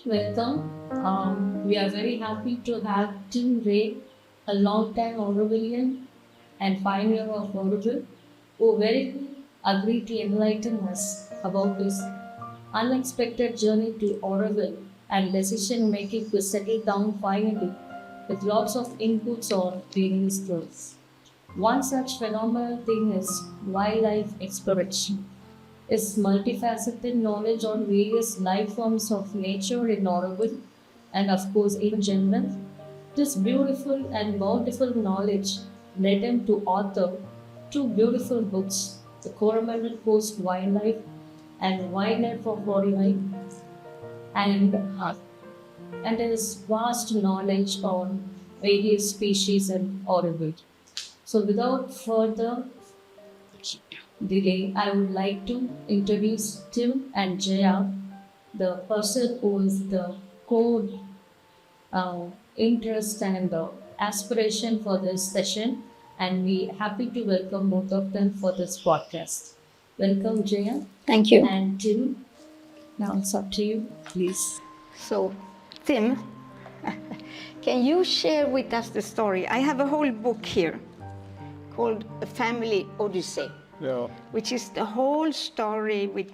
Welcome. We are very happy to have Tim Ray, a long-time Aurovillian and pioneer of Auroville, who very agreed to enlighten us about his unexpected journey to Auroville and decision-making to settle down finally with lots of inputs on various skills. One such phenomenal thing is wildlife exploration is multifaceted knowledge on various life forms of nature in Auroville and of course in general. This beautiful and bountiful knowledge led him to author two beautiful books, The Coromandel Coast Wildlife and Wildlife of Wildlife, and, uh, and his vast knowledge on various species in Auroville. So without further delay, I would like to introduce Tim and Jaya, the person who is the core interest and aspiration for this session, and we happy to welcome both of them for this podcast. Welcome, Jaya. Thank you. And Tim. Now it's up to you, please. So, Tim, can you share with us the story? I have a whole book here called A Family Odyssey, Yeah, which is the whole story with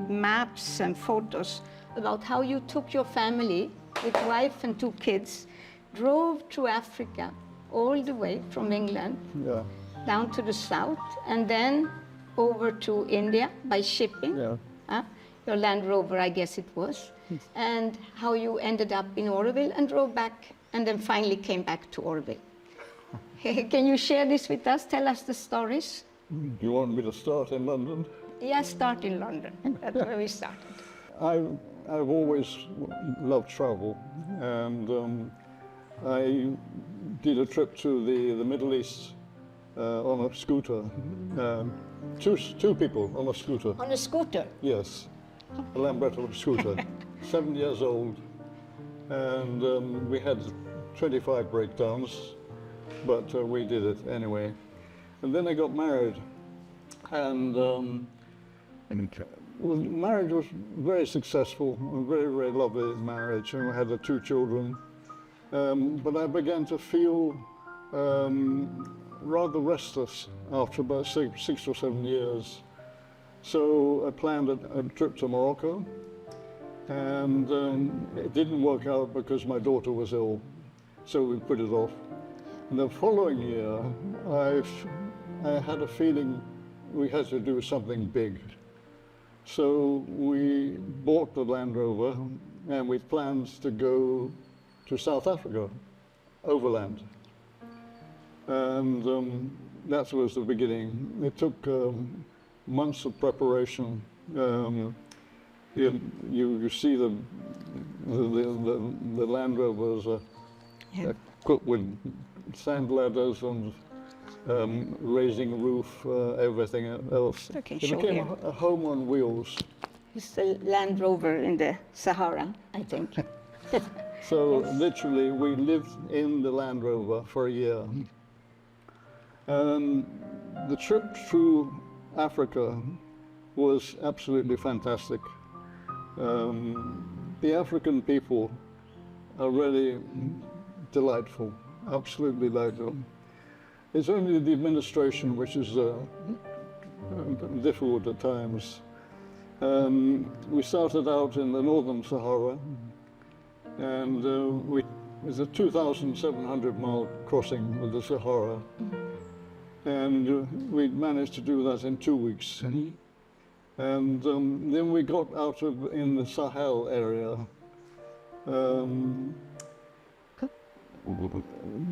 maps and photos about how you took your family with wife and two kids, drove to Africa all the way from England yeah, down to the south, and then over to India by shipping. yeah. Your Land Rover, I guess it was, and how you ended up in Auroville and drove back, and then finally came back to Auroville. Can you share this with us? Tell us the stories. Do you want me to start in London? Yeah, start in London. That's where we started. I've always loved travel, and I did a trip to the Middle East on a scooter. Two people on a scooter. On a scooter. Yes, a Lambretta scooter. 7 years old, and we had 25 breakdowns, but we did it anyway. And then I got married, and marriage was very successful, a very, very lovely marriage, and we had the two children. But I began to feel rather restless after about six or 7 years. So I planned a trip to Morocco, and it didn't work out because my daughter was ill, so we put it off. And the following year, I had a feeling we had to do something big. So we bought the Land Rover, and we planned to go to South Africa, overland. And that was the beginning. It took months of preparation. You see the Land Rovers equipped with sand ladders and raising a roof, everything else. Okay, It show became here. a home on wheels. It's the Land Rover in the Sahara, I think. So literally, we lived in the Land Rover for a year. The trip through Africa was absolutely fantastic. The African people are really delightful, absolutely delightful. It's only the administration which is difficult at times. We started out in the northern Sahara, and it's a 2,700-mile crossing of the Sahara, and we managed to do that in 2 weeks. And then we got out in the Sahel area.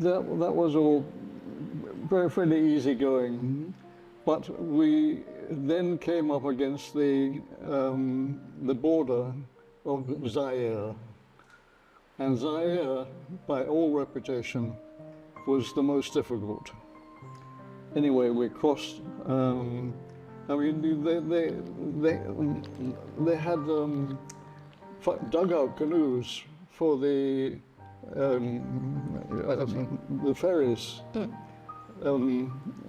That was all fairly easy going, but we then came up against the border of Zaire. And Zaire, by all reputation, was the most difficult. Anyway, we crossed. I mean, they had dugout canoes for the ferries.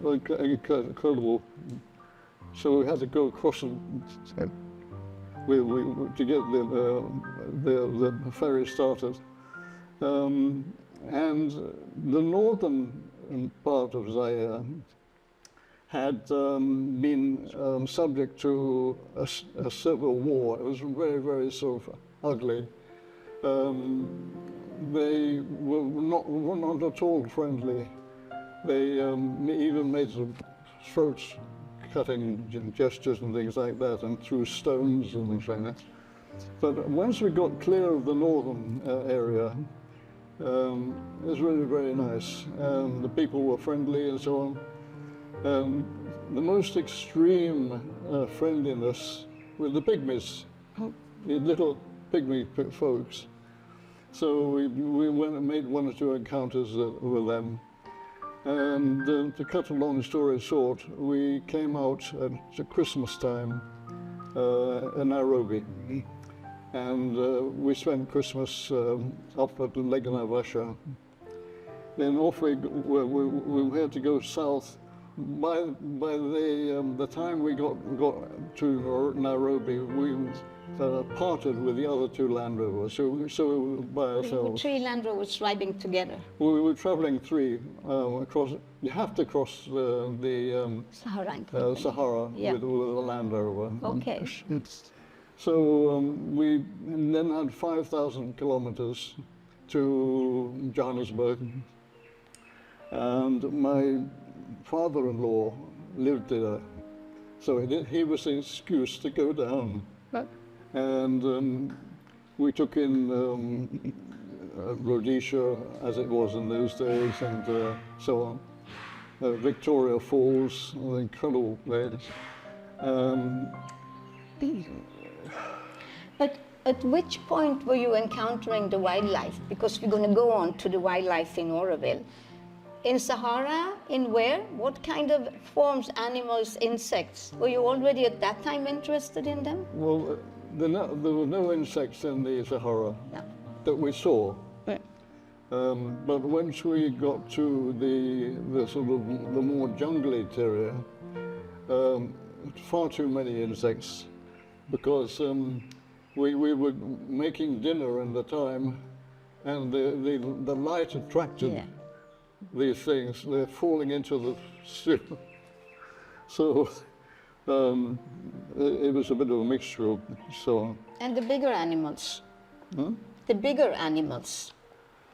Incredible. So we had to go across to get the ferry started. And the northern part of Zaire had been subject to a civil war. It was very, very sort of ugly. They were not at all friendly. They even made some throat-cutting gestures and things like that, and threw stones and things like that. But once we got clear of the northern area, it was really very nice. The people were friendly and so on. The most extreme friendliness with the pygmies, the little pygmy folks. So we went and made one or two encounters with them. And to cut a long story short, we came out at Christmas time in Nairobi. And we spent Christmas up at Lake Naivasha. Then off we had to go south. By the time we got to Nairobi, we parted with the other two Land Rovers, so we were by ourselves. Three Land Rovers driving together. We were traveling three across. You have to cross the Sahara Yeah. with a Land Rover. Okay. So we then had 5,000 kilometers to Johannesburg, and my father-in-law lived there, so he was the excuse to go down. And we took in Rhodesia, as it was in those days, and so on. Victoria Falls, an incredible place. But at which point were you encountering the wildlife? Because we're going to go on to the wildlife in Auroville. In Sahara, in where? What kind of forms, animals, insects? Were you already at that time interested in them? Well, there were no insects in the Sahara No. that we saw. Right. But once we got to the sort of the more jungly area, far too many insects, because we were making dinner in the time, and the light attracted these things. They're falling into the soup. So it was a bit of a mixture of so on. And the bigger animals? The bigger animals,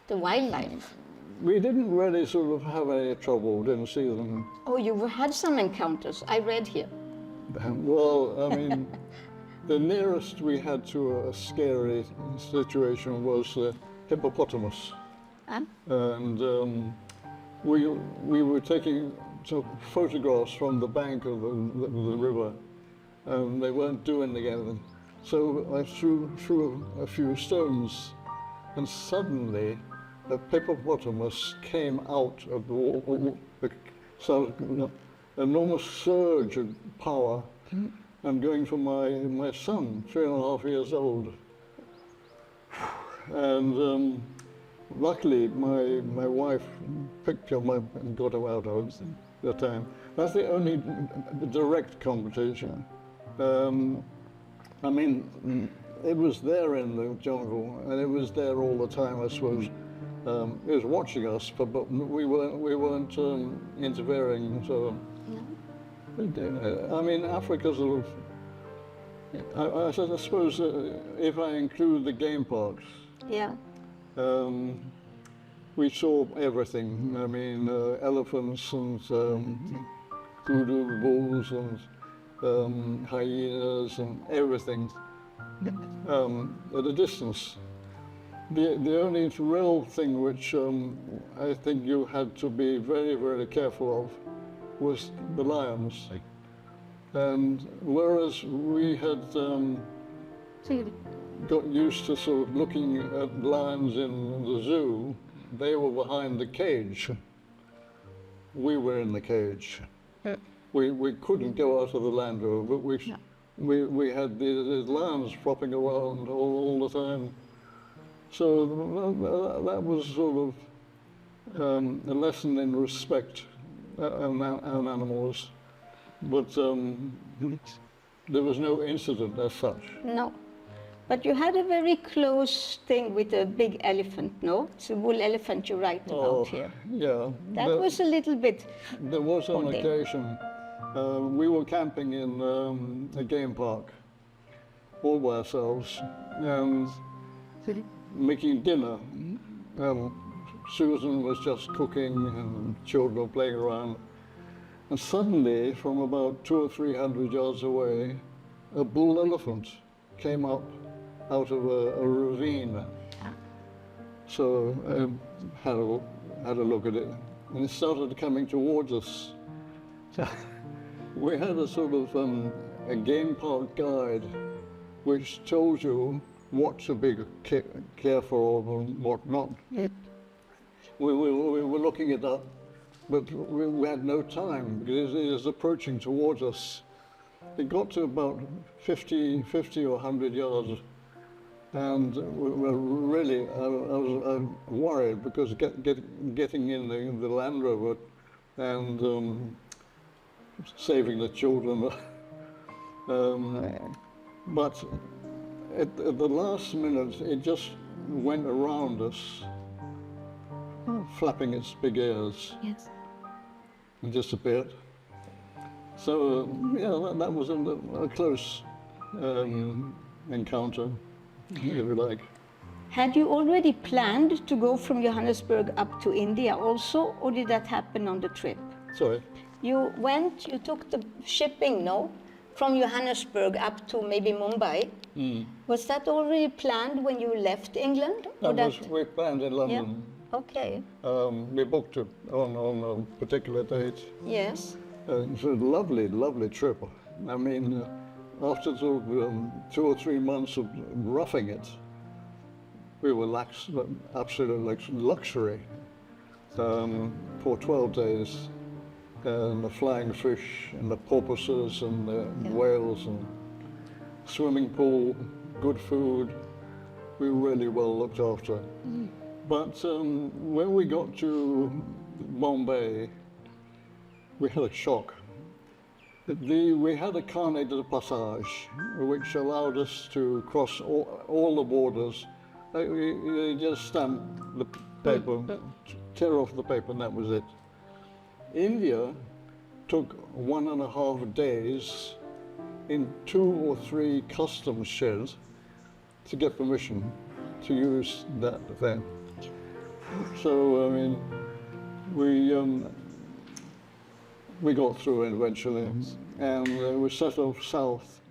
the wildlife? We didn't really sort of have any trouble, didn't see them. Oh, you had some encounters, I read here. Well, I mean, the nearest we had to a scary situation was hippopotamus. And we were taking some photographs from the bank of the river, and they weren't doing anything. So I threw a few stones, and suddenly a hippopotamus came out of the wall, so enormous surge of power. I'm going for my son, 3.5 years old. And luckily, my wife picked him up and got him out of the time. That's the only direct competition. I mean, it was there in the jungle, and it was there all the time, I suppose. It was watching us, but we weren't interfering, so. I mean, Africa's sort of, I suppose if I include the game parks, we saw everything. I mean, elephants and kudu bulls and hyenas and everything at a distance. The only real thing which I think you had to be very, very careful of was the lions. And whereas we had got used to sort of looking at lions in the zoo, they were behind the cage. We were in the cage. We couldn't go out of the Land Rover, but we had these lions flopping around all the time. So that was sort of a lesson in respect and animals. But There was no incident as such. No. But you had a very close thing with a big elephant, no? It's a wool elephant you write about here. Yeah. That was a little bit... There was an haunting. occasion. We were camping in a game park all by ourselves and making dinner. Susan was just cooking and children were playing around. And suddenly, from about 200 or 300 yards away, a bull elephant came up out of a ravine. So I had a look at it, and it started coming towards us. We had a sort of a game park guide which told you what to be careful of and what not. Yeah. We were looking it up, but we had no time because it was approaching towards us. It got to about 50 or 100 yards, and we were really, I was worried because getting in the Land Rover and saving the children. But at the last minute, it just went around us, flapping its big ears, Yes. and disappeared. So, yeah, that was a close encounter, if you like. Had you already planned to go from Johannesburg up to India also, or did that happen on the trip? Sorry. You took the shipping, no? From Johannesburg up to maybe Mumbai. Was that already planned when you left England? Or We planned in yeah? London. Okay. We booked it on a particular date. Yes. It was a lovely, lovely trip. I mean, after sort of 2 or 3 months of roughing it, we were absolute luxury for 12 days. And the flying fish and the porpoises and the whales and swimming pool, good food. We were really well looked after. But when we got to Bombay, we had a shock. We had a carnet de passage, which allowed us to cross all the borders. You just stamp the paper, tear off the paper, and that was it. India took 1.5 days in 2 or 3 customs sheds to get permission to use that thing. So, I mean, we got through it eventually, and we set off south.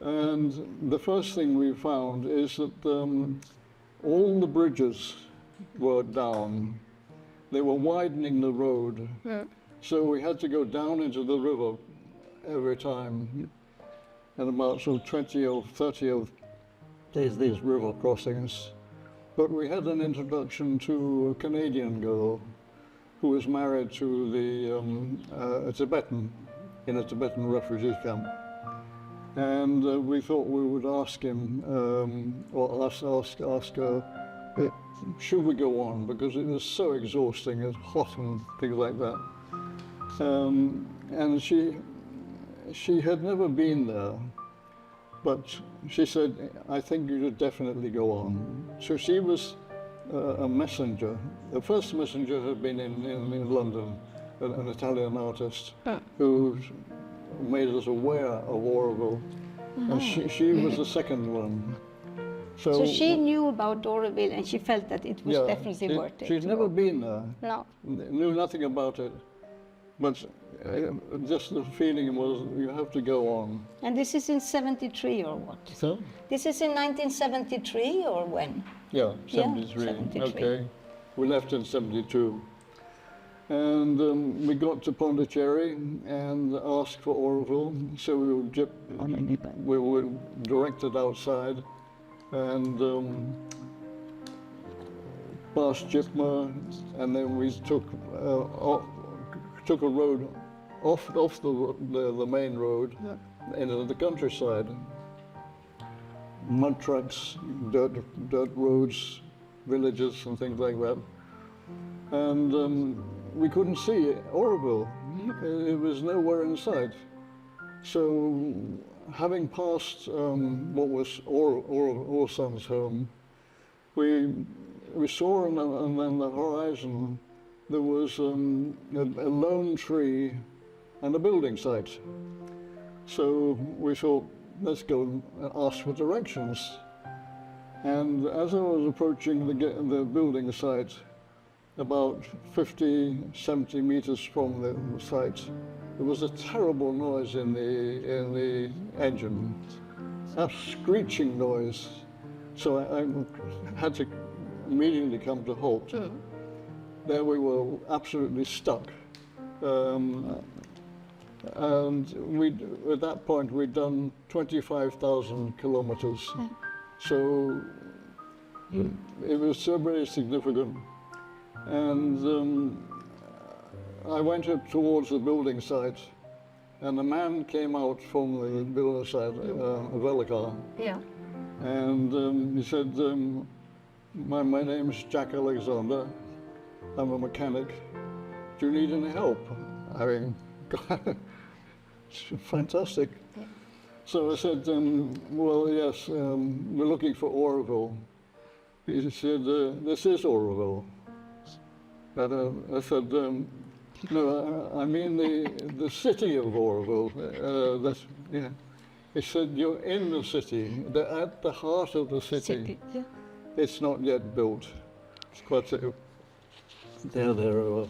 And the first thing we found is that all the bridges were down. They were widening the road, so we had to go down into the river every time. And about sort of 20 or 30 of these river crossings. But we had an introduction to a Canadian girl who was married to a Tibetan, in a Tibetan refugee camp. And we thought we would ask him, or ask her, should we go on? Because it was so exhausting, it's hot and things like that. And she had never been there, but she said, I think you should definitely go on. So she was a messenger. The first messenger had been in London, an Italian artist who made us aware of Auroville. And she was the second one. So she knew about Auroville and she felt that it was definitely worth it. She'd never been there. No. Knew nothing about it. But just the feeling was you have to go on. And this is in 73 or what? So? This is in 1973 or when? Yeah, 73. 73. Okay. We left in 72. And we got to Pondicherry and asked for Auroville. So we were directed outside and past Jipma, and then we took a road off the main road into the countryside. Mud trucks, dirt roads, villages and things like that. And we couldn't see Auroville. It was nowhere in sight. So having passed what was Orson's home, we saw on the horizon there was a lone tree and a building site. So we thought, let's go and ask for directions. And as I was approaching the building site, about 50, 70 meters from the site, there was a terrible noise in the engine, a screeching noise. So I had to immediately come to halt. There we were absolutely stuck. And at that point, we'd done 25,000 kilometers. So it was so very significant. And I went up towards the building site, and a man came out from the building site, a Velicar. Yeah. And he said, my name's Jack Alexander. I'm a mechanic. Do you need any help? I mean, it's fantastic. Yeah. So I said, well, yes, we're looking for Auroville. He said, this is Auroville. And I said, no, I mean the city of Auroville. Yeah. He said, you're in the city, at the heart of the city. Yeah. It's not yet built. It's quite a... There.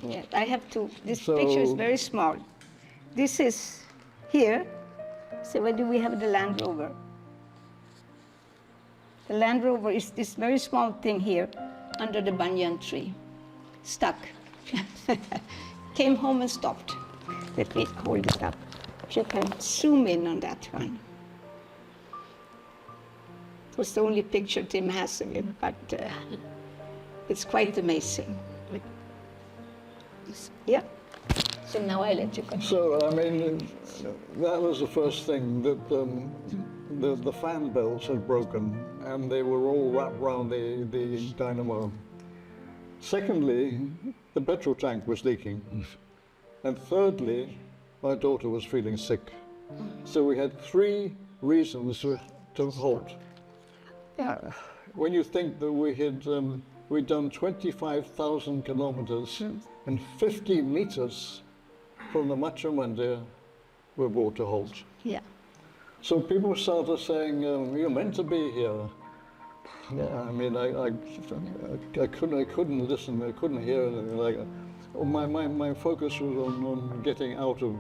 Yeah, I have to, this picture is very small. This is here. So where do we have the Land Rover? The Land Rover is this very small thing here under the banyan tree, stuck. Came home and stopped. Let me hold it up. You can zoom in on that one. It was the only picture Tim has of it, but it's quite amazing. Yeah. So now I let you go. So, I mean, that was the first thing, that the fan belts had broken and they were all wrapped around the dynamo. Secondly, the petrol tank was leaking. And thirdly, my daughter was feeling sick. So we had 3 reasons to halt. Yeah. When you think that we'd done 25,000 kilometers and 50 meters from the Macho Mandir, we brought to halt. Yeah. So people started saying, you're meant to be here. Yeah, I mean, I couldn't listen, I couldn't hear anything like that. My focus was on getting out of,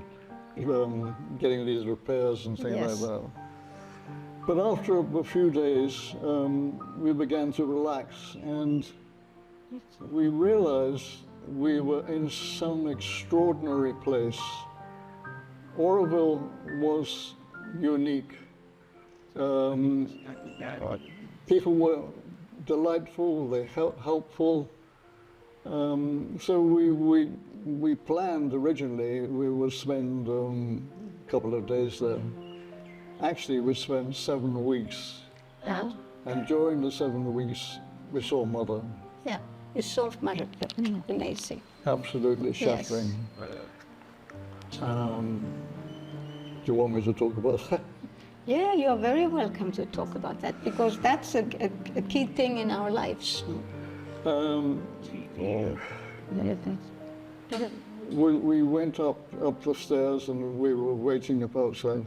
getting these repairs and things Yes. like that. But after a few days, we began to relax, and we realized we were in some extraordinary place. Auroville was unique. People were delightful, they helpful. So we planned originally we would spend a couple of days there. Actually, we spent 7 weeks. Yeah. And during the 7 weeks, we saw Mother. Yeah. It's so much amazing. Absolutely shattering. Do you want me to talk about that? Yeah, you're very welcome to talk about that, because that's a key thing in our lives. We went up the stairs and we were waiting up outside.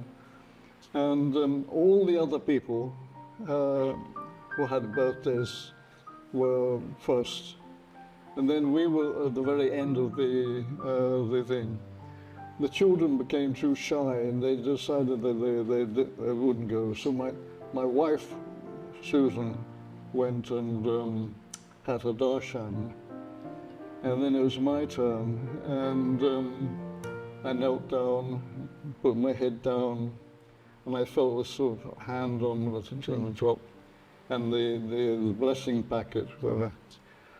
And all the other people who had birthdays were first. And then we were at the very end of the thing. The children became too shy and they decided that they wouldn't go. So my wife, Susan, went and had a darshan. And then it was my turn. And I knelt down, put my head down, and I felt a sort of hand on the top, and the blessing packet.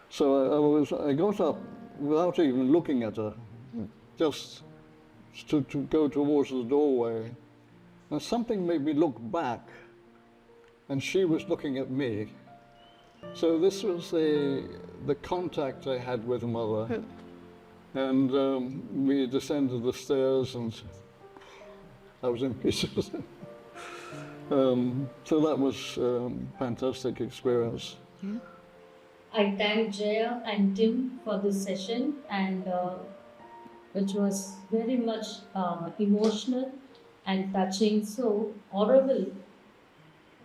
So I got up without even looking at her, just to go towards the doorway, and something made me look back, and she was looking at me. So this was the contact I had with Mother, and we descended the stairs, and I was in pieces. So that was fantastic experience. I thank Jaya and Tim for this session, and which was very much emotional and touching. So, Auroville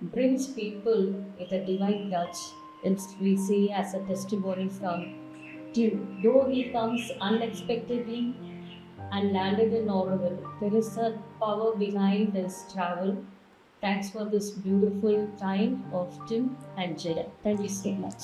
brings people with a divine touch. It's we see as a testimony from Tim. Though he comes unexpectedly and landed in Auroville, there is a power behind his travel. Thanks for this beautiful time of Tim and Jaya. Thank you so much.